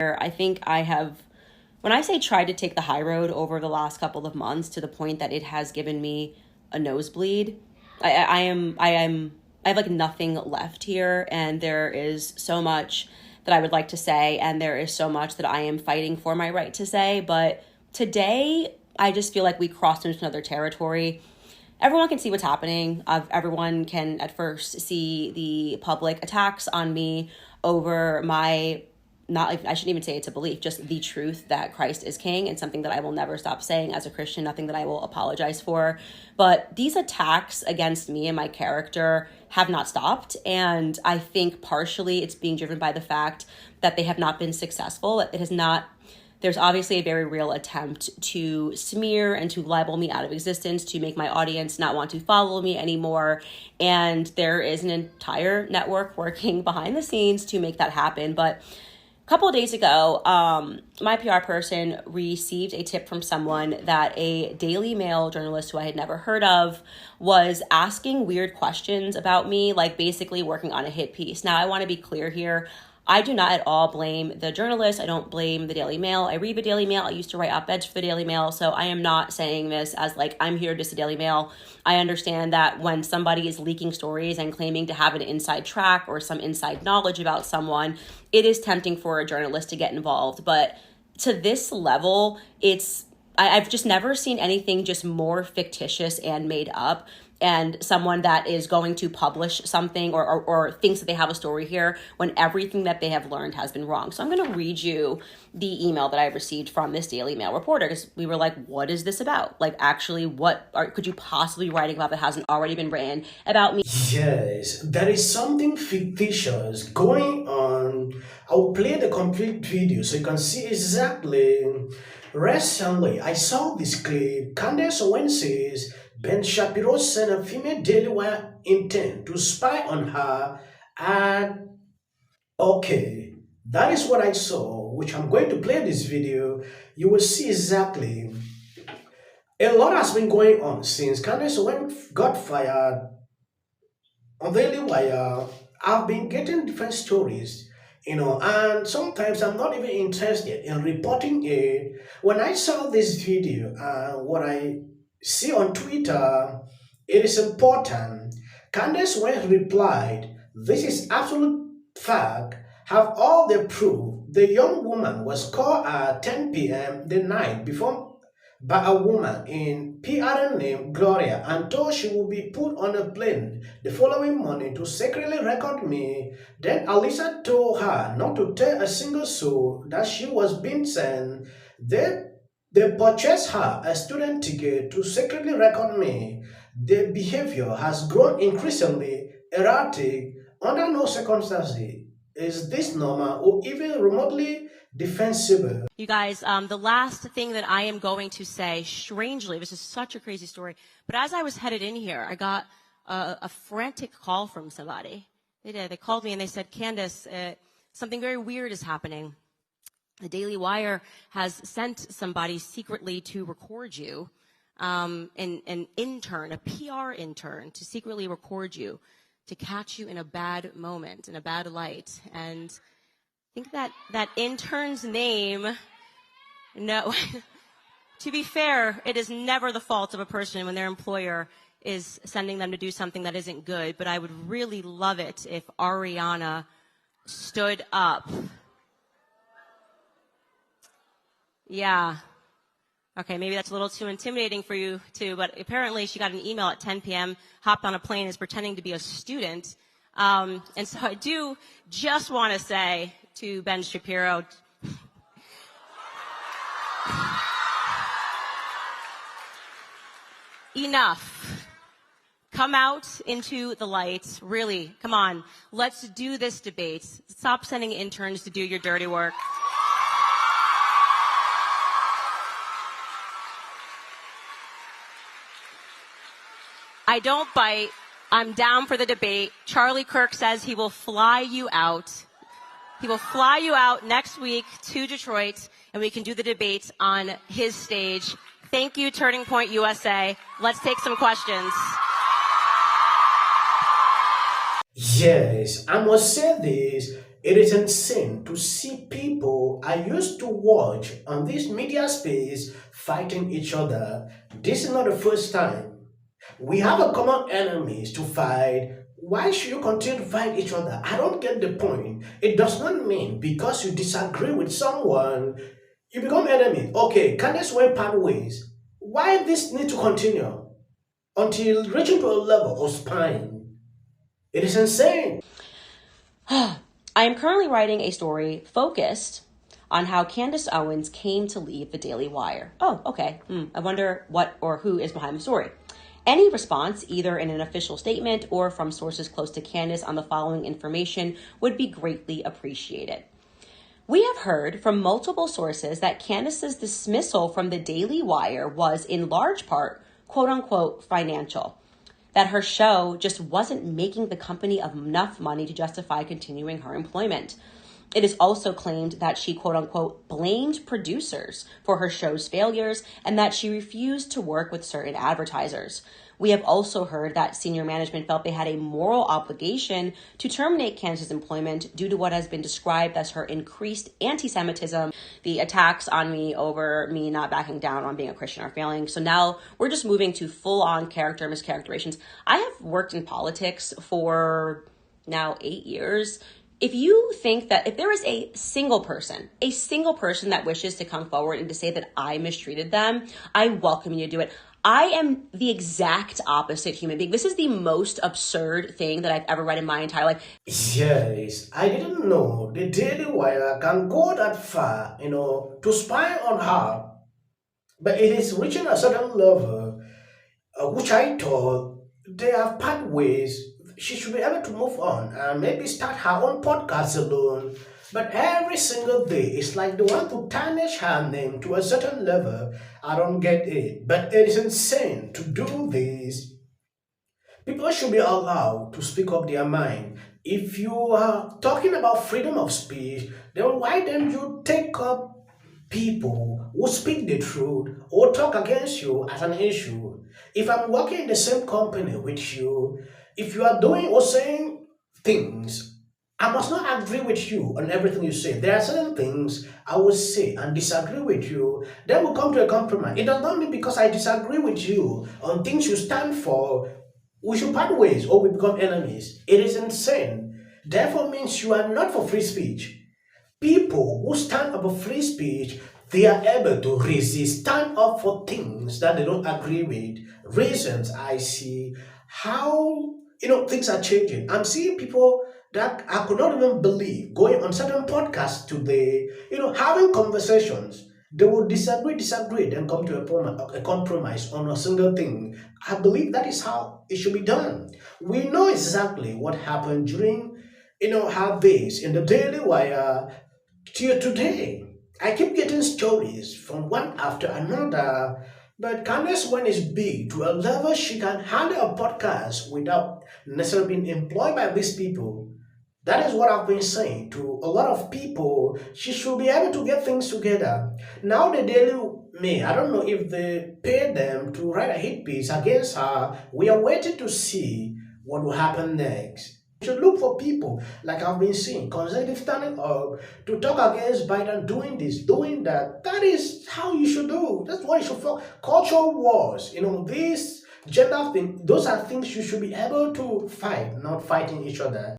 I think I have, when I say tried to take the high road over the last couple of months to the point that it has given me a nosebleed, I have like nothing left here, and there is so much that I would like to say, and there is so much that I am fighting for my right to say. But today, I just feel like we crossed into another territory. Everyone can see what's happening. Everyone can at first see the public attacks on me over my, not, I shouldn't even say it's a belief, just the truth that Christ is king, and something that I will never stop saying as a Christian, nothing that I will apologize for. But these attacks against me and my character have not stopped. And I think partially it's being driven by the fact that they have not been successful. It has not. There's obviously a very real attempt to smear and to libel me out of existence, to make my audience not want to follow me anymore. And there is an entire network working behind the scenes to make that happen. But a couple of days ago, my PR person received a tip from someone that a Daily Mail journalist who I had never heard of was asking weird questions about me, like basically working on a hit piece. Now, I want to be clear here. I do not at all blame the journalist. I don't blame the Daily Mail. I read the Daily Mail. I used to write op-eds for the Daily Mail. So I am not saying this as like, I'm here just the Daily Mail. I understand that when somebody is leaking stories and claiming to have an inside track or some inside knowledge about someone, it is tempting for a journalist to get involved. But to this level, I've just never seen anything just more fictitious and made up. And someone that is going to publish something or thinks that they have a story here when everything that they have learned has been wrong. So I'm going to read you the email that I received from this Daily Mail reporter, because we were like, what is this about? Like, actually, could you possibly be writing about that hasn't already been written about me? Yes, there is something fictitious going on. I'll play the complete video so you can see exactly. Recently, I saw this clip. Candace Owens says Ben Shapiro sent a female Daily Wire intern to spy on her, and okay, that is what I saw, which I'm going to play this video. You will see exactly. A lot has been going on since Candace Owens got fired on Daily Wire. I've been getting different stories, and sometimes I'm not even interested in reporting it. When I saw this video and what I see on Twitter, it is important. Candace West replied, "This is absolute fact. Have all the proof. The young woman was called at 10 p.m. the night before by a woman in PR named Gloria and told she would be put on a plane the following morning to secretly record me. Then Alisa told her not to tell a single soul that she was being sent. They purchased her a student ticket to secretly record me. The behavior has grown increasingly erratic. Under no circumstances is this normal or even remotely defensible." You guys, the last thing that I am going to say, strangely, this is such a crazy story, but as I was headed in here, I got a frantic call from somebody. They did. They called me and they said, "Candace, something very weird is happening. The Daily Wire has sent somebody secretly to record you, an intern, a PR intern, to secretly record you, to catch you in a bad moment, in a bad light." And I think that intern's name, no, to be fair, it is never the fault of a person when their employer is sending them to do something that isn't good, but I would really love it if Ariana stood up. Yeah. Okay, maybe that's a little too intimidating for you too, but apparently she got an email at 10 p.m., hopped on a plane, is pretending to be a student. And so I do just want to say to Ben Shapiro, enough. Come out into the light. Really, come on. Let's do this debate. Stop sending interns to do your dirty work. I don't bite. I'm down for the debate. Charlie Kirk says he will fly you out. He will fly you out next week to Detroit, and we can do the debate on his stage. Thank you, Turning Point USA. Let's take some questions. Yes, I must say this. It is insane to see people I used to watch on this media space fighting each other. This is not the first time. We have a common enemies to fight. Why should you continue to fight each other? I don't get the point. It does not mean because you disagree with someone, you become enemy. Okay, Candace went part ways. Why this need to continue until reaching to a level of spine? It is insane. I am currently writing a story focused on how Candace Owens came to leave the Daily Wire. Oh, okay. I wonder what or who is behind the story. Any response, either in an official statement or from sources close to Candace on the following information, would be greatly appreciated. We have heard from multiple sources that Candace's dismissal from the Daily Wire was in large part, quote unquote, financial. That her show just wasn't making the company enough money to justify continuing her employment. It is also claimed that she, quote unquote, blamed producers for her show's failures and that she refused to work with certain advertisers. We have also heard that senior management felt they had a moral obligation to terminate Candace's employment due to what has been described as her increased anti-Semitism, the attacks on me over me not backing down on being a Christian are failing. So now we're just moving to full-on character mischaracterizations. I have worked in politics for now 8 years. If you think that if there is a single person that wishes to come forward and to say that I mistreated them, I welcome you to do it. I am the exact opposite human being. This is the most absurd thing that I've ever read in my entire life. Yes, I didn't know the Daily Wire can go that far, to spy on her. But it is reaching a certain level, which I thought they have pathways. She should be able to move on and maybe start her own podcast alone. But every single day, it's like they want to tarnish her name to a certain level. I don't get it. But it is insane to do this. People should be allowed to speak up their mind. If you are talking about freedom of speech, then why don't you take up people who speak the truth or talk against you as an issue? If I'm working in the same company with you, if you are doing or saying things, I must not agree with you on everything you say. There are certain things I will say and disagree with you. Then we'll come to a compromise. It does not mean because I disagree with you on things you stand for, we should part ways or we become enemies. It is insane. Therefore means you are not for free speech. People who stand up for free speech, they are able to resist, stand up for things that they don't agree with. Reasons I see how things are changing. I'm seeing people that I could not even believe going on certain podcasts today, having conversations. They will disagree, then come to a compromise on a single thing. I believe that is how it should be done. We know exactly what happened during, her days in the Daily Wire till today. I keep getting stories from one after another, but Candace one is big to a level she can handle a podcast without necessarily being employed by these people. That is what I've been saying to a lot of people. She should be able to get things together. Now the Daily Mail, I don't know if they paid them to write a hit piece against her. We are waiting to see what will happen next. You should look for people like I've been seeing, conservative standing up to talk against Biden doing this, doing that. That is how you should do. That's what you should feel. Cultural wars, this gender thing, those are things you should be able to fight, not fighting each other.